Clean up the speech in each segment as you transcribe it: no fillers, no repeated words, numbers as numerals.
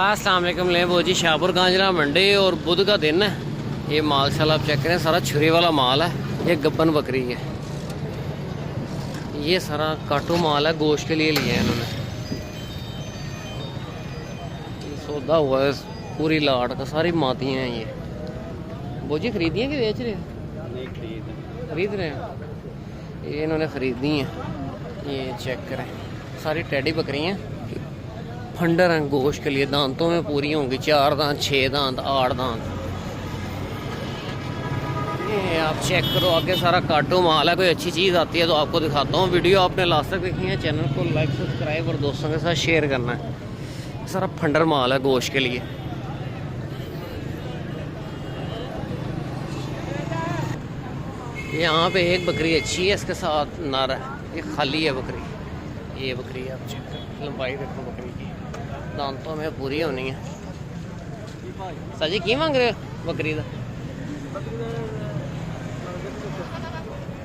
अस्सलाम वालेकुम। ले वो जी शाहपुर कांजरा मंडी और बुध का दिन है। ये माशाल्लाह आप चेक करें, सारा छुरी वाला माल है। ये गब्बन बकरी है, ये सारा काटू माल है, गोश्त के लिए लिया है इन्होंने। ये सौदा हुआ है पूरी लाट का, सारी मातियाँ हैं ये। वो जी खरीदी हैं कि बेच रहे हैं? खरीद रहे हैं। ये इन्होंने खरीदी हैं। ये चेक करें, सारी टेडी बकरियाँ फंडर हैं गोश्त के लिए। दांतों में पूरी होंगी, 4 दांत, 6 दांत, 8 दांत। ये आप चेक करो, आगे सारा काटो माल है। कोई अच्छी चीज़ आती है तो आपको दिखाता हूँ। वीडियो आपने लास्ट तक देखी है, चैनल को लाइक सब्सक्राइब और दोस्तों के साथ शेयर करना है। सारा फंडर माल है गोश्त के लिए। यहाँ पे एक बकरी अच्छी है, इसके साथ नर है। ये खाली है बकरी। ये बकरी है, आप चेक करो, लंबाई देखो बकरी की, दांतों में पूरी होनी है। साजी की मांग रहे हो बकरी का?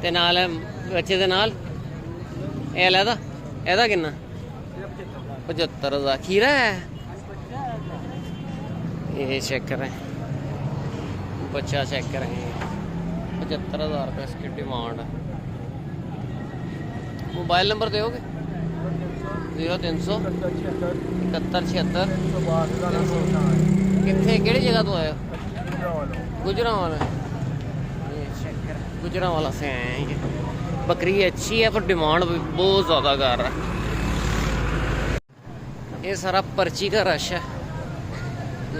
ते नाल बच्चे दे नाल ए लैदा एदा किन्ना? 75,000। खीरा है ये, चेक करें बच्चा, चेक करें। 75,000 रुपये इसकी डिमांड है। मोबाइल नंबर दोगे? 0300 71 76 कितने केड़ी जगह तो आए हो? गुजरांवाला। ये चेक कर, गुजरांवाला से आए हैं। ये बकरी अच्छी है पर डिमांड भी बहुत ज़्यादा कर रहा है। ये सारा पर्ची का रश है।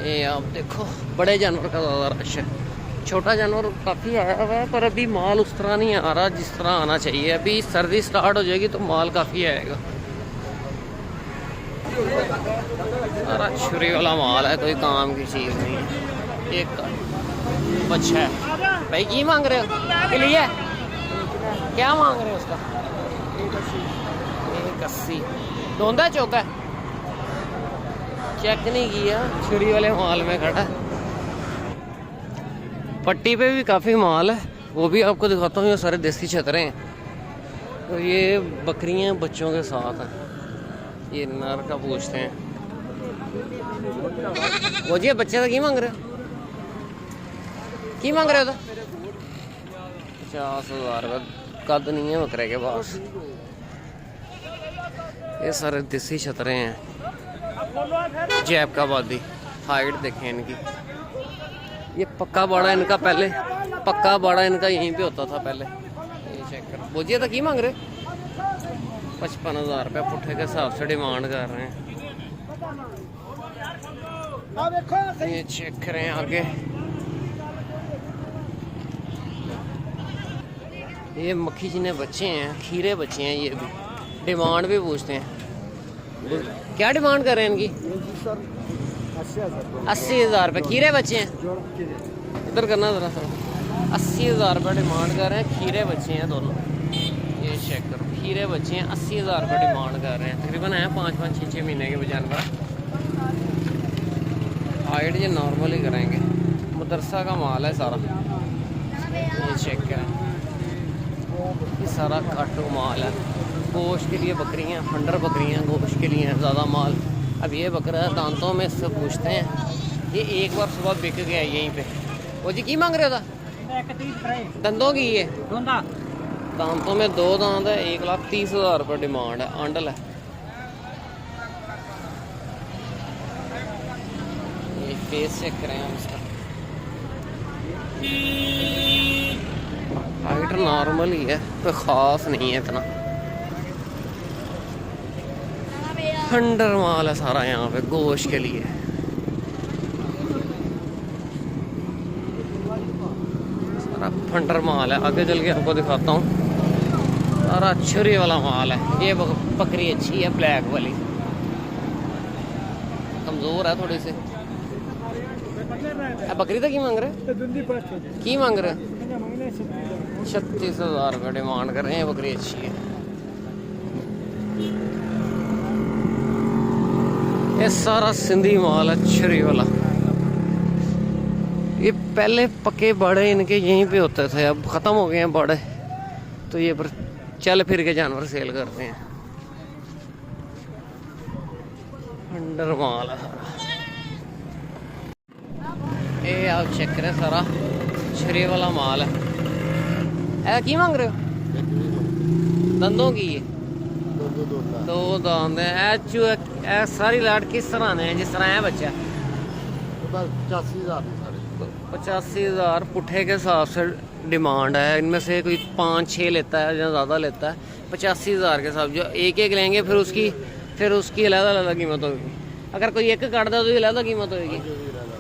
ये आप देखो, बड़े जानवर का ज़्यादा रश है। छोटा जानवर काफ़ी आया हुआ है पर अभी माल उस तरह नहीं आ रहा जिस तरह आना चाहिए। अभी सर्दी स्टार्ट हो जाएगी तो माल काफ़ी आएगा। सारा छुरी वाला माल है, कोई काम की चीज़ नहीं है। एक बच्चा है। भाई की मांग रहे हो के लिए? क्या मांग रहे हो उसका? 180। धोंदा चौका है, चेक नहीं किया। छुरी वाले माल में खड़ा है। पट्टी पे भी काफ़ी माल है, वो भी आपको दिखाता हूँ। ये सारे देसी छतरे हैं। तो ये बकरियां बच्चों के साथ हैं। ये नर का पूछते हैं। वो जी बच्चे का की मांग रहे हो? की मांग रहे हो? तो 50,000 रुपये। कद नहीं है बकरे के पास। ये सारे देसी छतरे हैं, जैब का बादी। हाइट देखें इनकी। ये पक्का बाड़ा इनका पहले, पक्का बाड़ा इनका यहीं पे होता था पहले। ये चेक करो। बोझिए तो की मांग रहे? 55,000 रुपये पुट्ठे के हिसाब से डिमांड कर रहे हैं। ये चेक करें आगे। ये मक्खी जिन्हें बच्चे हैं, खीरे बच्चे हैं। ये भी डिमांड भी पूछते हैं। क्या डिमांड कर रहे हैं इनकी? 80,000 रुपये। खीरे बच्चे हैं, इधर करना ज़रा सा। 80,000 रुपये डिमांड कर रहे हैं। खीरे बच्चे हैं दोनों। ये चेक करो, खीरे बच्चे हैं। 80,000 रुपये डिमांड कर रहे हैं। तकरीबन है 5-5, 6-6 महीने के जानवर। हाइट ये नॉर्मल ही करेंगे। मदरसा का माल है सारा। ये चेक करें, ये सारा काटू माल है। गोश्त के लिए बकरियाँ, फंडर बकरियाँ गोश्त के लिए ज़्यादा माल। अब ये बकरा दांतों में इससे पूछते हैं। ये एक बार सुबह बिक गया यहीं पे। वो जी की मांग रहे था? दंदों की ये दांतों में 2 दांत है। 1,30,000 रुपये डिमांड है। आंडल है। ये फेस चेक करें हम इसका। हाइट नॉर्मल ही है, कोई ख़ास नहीं है इतना। फंडर माल है सारा यहाँ पे गोश्त के लिए। सारा फंडर माल है। आगे चल के आपको दिखाता हूँ। सारा छुरी वाला माल है। ये बकरी अच्छी है, ब्लैक वाली। कमज़ोर है थोड़ी सी। बकरी तो की मांग रहे? की मांग रहे? 36,000 रुपये डिमांड कर रहे हैं। बकरी अच्छी है। ये सारा सिंधी माल है, छुरी वाला। ये पहले पक्के बाड़े इनके यहीं पे होते थे, अब ख़त्म हो गए हैं बाड़े। तो ये पर चल फिर के जानवर सेल करते हैं। अंडर माल है सारा। ये आप चेक करें सारा छरे वाला माल है। ऐसा की मांग रहे हो? दंदों की है, दो दांत है। सारी लाट किस तरह ने जिस तरह है बच्चा? 85,000 पुट्ठे के हिसाब से डिमांड है। इनमें से कोई 5-6 लेता है या ज़्यादा लेता है। 85,000 के हिसाब जो एक एक लेंगे फिर उसकी अलग कीमत होगी। अगर कोई एक काट दे तो अलग कीमत होगी,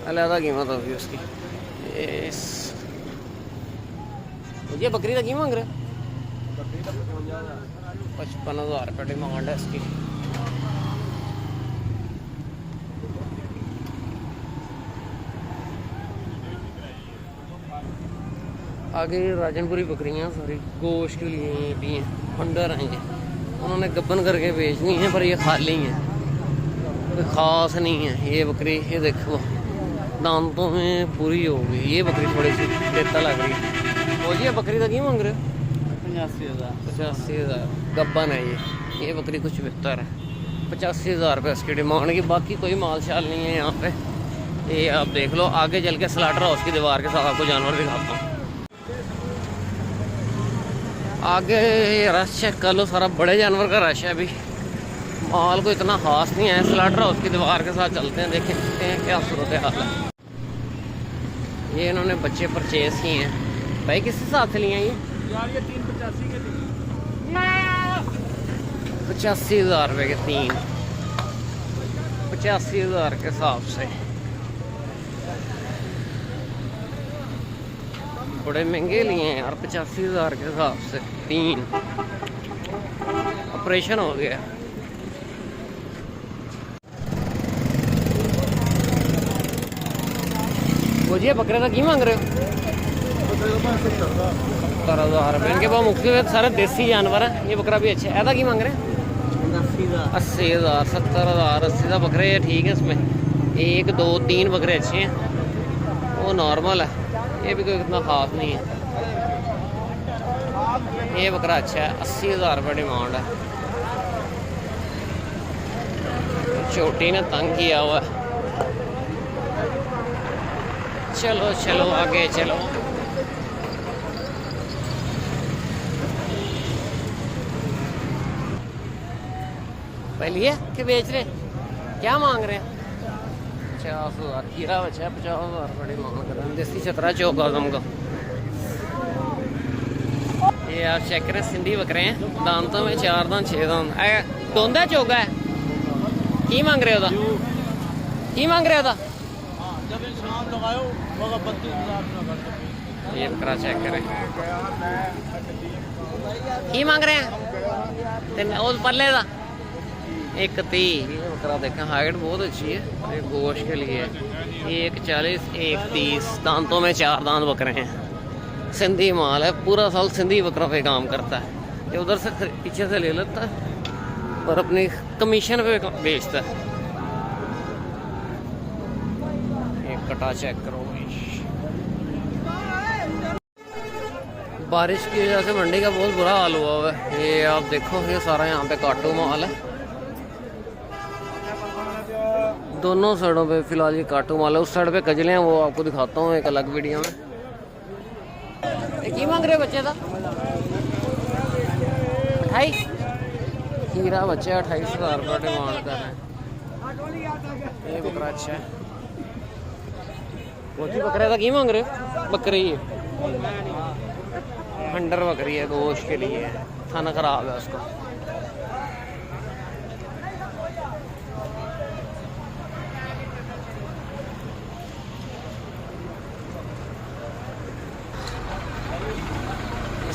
अलग कीमत होगी उसकी। ये बकरी का की मांग रहे? 55,000 रुपये डिमांड है इसकी। आगे राजनपुरी बकरियां सारी गोश्त के लिए भी हैं, अंडर हैं ये। उन्होंने गब्बन करके बेचनी है पर ये खाली हैं, कोई ख़ास नहीं है। ये बकरी ये देखो दांतों में पूरी होगी। ये बकरी थोड़ी सी देता लग रही है। वो जी बकरी का की मांग रहे हो? 85,000 गब्बन है ये बकरी कुछ बेहतर है। 85,000 रुपये इसकी डिमांड की। बाकी कोई माल शाल नहीं है यहाँ पे। ये आप देख लो। आगे चल के स्लाटर हाउस की दीवार के साथ आपको जानवर दिखाता हूँ। आगे रश चेक कर लो, सारा बड़े जानवर का रश है। अभी माल को इतना खास नहीं है। स्लाटर हाउस की दीवार के साथ चलते हैं, देखते हैं क्या सूरत हाल है। ये इन्होंने बच्चे परचेज किए हैं। भाई किस हिसाब से लिए हैं ये? यार ये 385 के 85,000 रुपये के 3, 85,000 के हिसाब से। बड़े महंगे लिए हैं यार, 85,000 के हिसाब से 3। ऑपरेशन हो गया। बोझिए बकरे का की मांग रहे हो? 70,000 रुपये। इनके पास मुख्य सारे देसी जानवर हैं। ये बकरा भी अच्छा है। ऐसा की मांग रहे हैं? 80,000 70,000 80 बकरे ठीक है। इसमें 1 2 3 बकरे अच्छे हैं, वो नॉर्मल है। ये भी कोई इतना ख़ास नहीं है। ये बकरा अच्छा है। 80,000 रुपये डिमांड है। छोटी ने तंग किया हुआ है। चलो चलो आगे चलो। पहले कि बेच रहे? क्या मांग रहे हैं? 50,000 खीरा बचा है। 50,000 बड़ी मांग कर रहे हैं। देसी छतरा चौक आजम का। ये आप चेक करें, सिंधी बकरे हैं। दांतों में 4 दांत 6 दांत। दोंदा चौका है। की मांग रहे हो? की मांग रहे हो? ये बकरा चेक करें, की मांग रहे हैं? पल्ले का 130। ये बकरा देखें, हाइट बहुत अच्छी है। ये गोश्त के लिए 140 130। दांतों में 4 दांत बकरे हैं। सिंधी माल है। पूरा साल सिंधी बकरा पे काम करता है। ये उधर से पीछे से ले लेता है और अपनी कमीशन पे बेचता है। एक कटा चेक करो। बारिश की वजह से मंडी का बहुत बुरा हाल हुआ हुआ है। ये आप देखो, ये सारा यहाँ पे काटू माल है। दोनों साइडों पे फिलहाल ये काटू माल है। उस साइड पे कजले हैं, वो आपको दिखाता हूँ एक अलग वीडियो में। की मांग रहे बच्चे का? 28। खीरा बच्चे 28,000 रुपये डिमांड कर रहे हैं। ये बकरा अच्छा है। मोती बकरे का की मांग रहे हो? बकरी है, अंडर बकरी है, गोश्त के लिए। खाना खराब है उसको।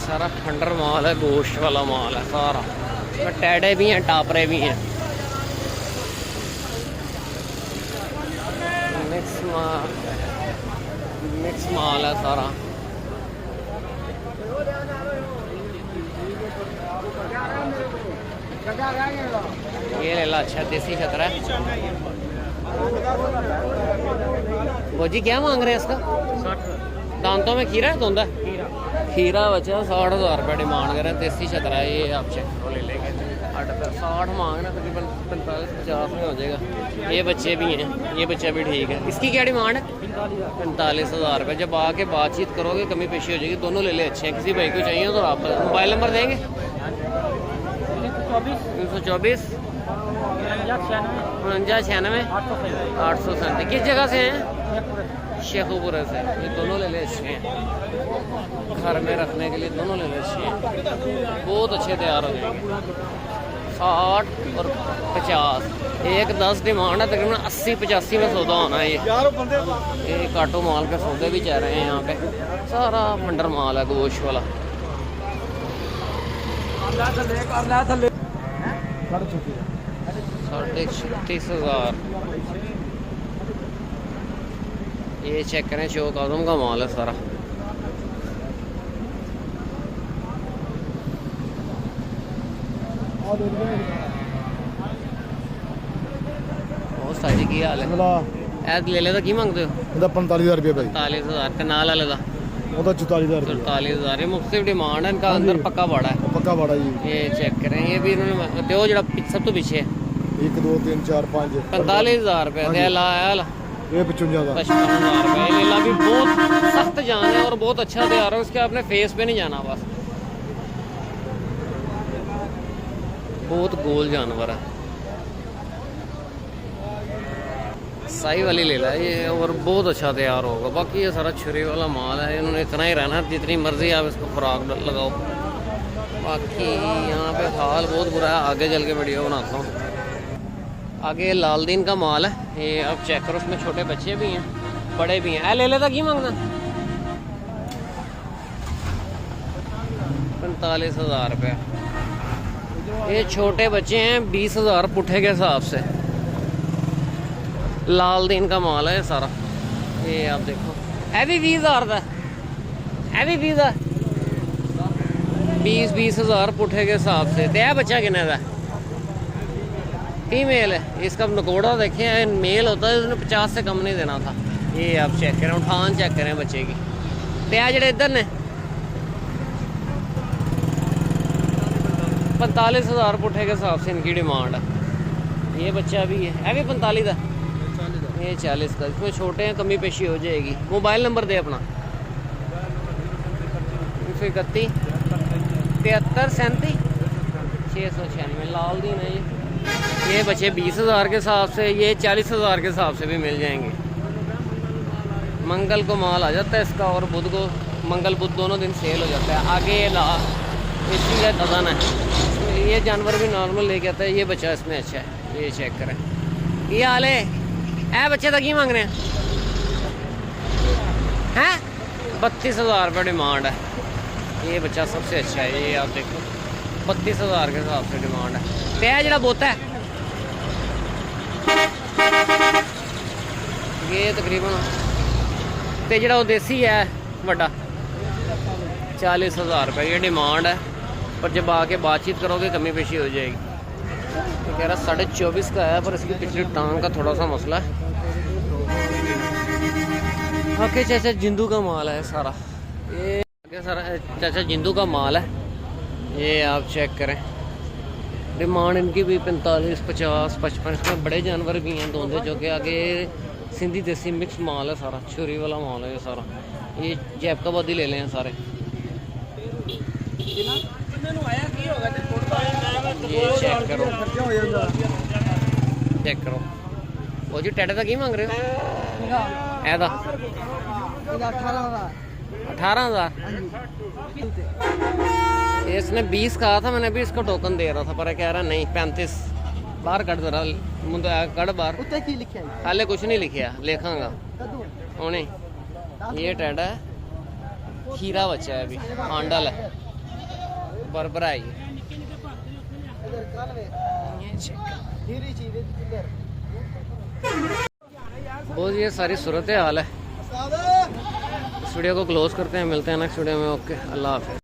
सारा खंडर माल है, गोश्त वाला माल है सारा। इसमें टैडे भी हैं, टापरे भी हैं। मिक्स माल है सारा। ये ले ला, अच्छा देसी खतरा है। वो जी क्या मांग रहे हैं इसका? 60। दांतों में खीरा है, धुंधा खीरा बचा 60,000 रुपये डिमांड कर रहे हैं। देसी छतरा है ये, आप चेक करो, ले लेंगे। 60 मांग रहे तकरीबन 45-50 में हो जाएगा। ये बच्चे भी हैं, ये बच्चा भी ठीक है। इसकी क्या डिमांड है? 45,000 रुपये। जब आके बातचीत करोगे कमी पेशी हो जाएगी। दोनों ले ले अच्छे हैं। किसी भाई को चाहिए तो आप मोबाइल नंबर देंगे? 324 4996 837। किस जगह से हैं? शेखुपुरा से। ये दोनों ले ले अच्छे हैं, घर में रखने के लिए दोनों ले ले अच्छे हैं, बहुत अच्छे तैयार हो जाएंगे। 60 और 50, एक 10 डिमांड है, तकरीबन 80-85 में सौदा होना है। ये काटो माल के सौदे भी चल रहे हैं यहाँ पे। सारा मंडर माल है गोश्त वाला। 36,000। ये चेक करें, शौक आजम का माल है सारा। साजी की हाल है? ऐद ले लेदा की मंगते हो? 45,000 रुपये भाई। 45,000 का नाल वाले दा 44,000। 44,000। ये मुख्तलिफ डिमांड है इनका। अंदर पक्का बड़ा है, पक्का बड़ा जी। ये चेक करें। ये भी इन्होंने दो जरा सब तो पीछे 1 2 3 4 5 45,000 रुपये दे लाया। ये 55 का 55,000 रुपये। लीला भी बहुत सख्त जान है और बहुत अच्छा तैयार है। उसके आपने फेस पे नहीं जाना, बस बहुत गोल जानवर है। साई वाली ले ला ये, और बहुत अच्छा तैयार होगा। बाकी ये सारा छुरी वाला माल है। इन्होंने इतना ही रहना, जितनी मर्जी आप इसको खुराक लगाओ। बाकी यहाँ पे हाल बहुत बुरा है। आगे चल के वीडियो बनाता हूँ। आगे लालदीन का माल है, ये आप चेक करो। उसमें छोटे बच्चे भी हैं, बड़े भी हैं। ले लेता की मांगना? 45,000 रुपये। ये छोटे बच्चे हैं, 20,000 पुट्ठे के हिसाब से। लालदीन का माल है ये सारा। ये आप देखो, है भी 20,000 का, है भी 20,000 पुट्ठे के हिसाब से। तो यह बच्चा कितने का? फीमेल है। इसका नकोड़ा देखें, मेल होता है, उसने 50 से कम नहीं देना था। ये आप चेक करें, उठान चेक करें बच्चे की। तो यह जड़े इधर ने 45,000 पुट्ठे के हिसाब से इनकी डिमांड है। ये बच्चा भी है भी 45 का, ये 40 का। इसमें छोटे हैं, कमी पेशी हो जाएगी। मोबाइल नंबर दे अपना। 31 73 37 696। लालदीन है ये। ये बच्चे 20,000 के हिसाब से, ये 40,000 के हिसाब से भी मिल जाएंगे। मंगल को माल आ जाता है इसका, और बुध को, मंगल बुध दोनों दिन सेल हो जाता है। आगे ये इसकी खजान है। ये जानवर भी नॉर्मल लेके आता है। ये बच्चा इसमें अच्छा है, ये चेक करें। ये हाल है। ऐ बच्चे तक ही मांग रहे हैं? 32,000 रुपये डिमांड है। ये बच्चा सबसे अच्छा है। ये आप देखो, 32,000 के हिसाब से डिमांड है। तो जरा बोता है ये तकरीबन, तो जरा वो देसी है बड़ा, 40,000 रुपये ये डिमांड है। पर जब आके बातचीत करोगे कमी पेशी हो जाएगी। तो कह रहा 24.5 का है, पर इसकी पिछली टांग का थोड़ा सा मसला है। आगे चाचा जिंदू का माल है सारा। ये आगे सारा चाचा जिंदू का माल है। ये आप चेक करें। डिमांड इनकी भी 45, 50, 55। इसमें बड़े जानवर भी हैं दोनों, जो कि आगे सिंधी देसी मिक्स माल है सारा। छुरी वाला माल है ये सारा। ये जैपकाबादी ले लें सारे। ये चेक करो, चेक करो। वो जी टैडे का की मांग रहे हो? ऐदा 18,000। इसने 20 कहा था, मैंने भी इसको टोकन दे रहा था, पर कह रहा नहीं 35। बाहर कट जरा मुंडा कट बाहर। हाले कुछ नहीं लिखिया, लिखांगा उन्हें। ये टैडा है, खीरा बच्चा है, अभी हांडल है, बरबरा है। बहुत ये सारी सूरत हाल है। इस वीडियो को क्लोज करते हैं, मिलते हैं नेक्स्ट वीडियो में। ओके, अल्लाह हाफिज़।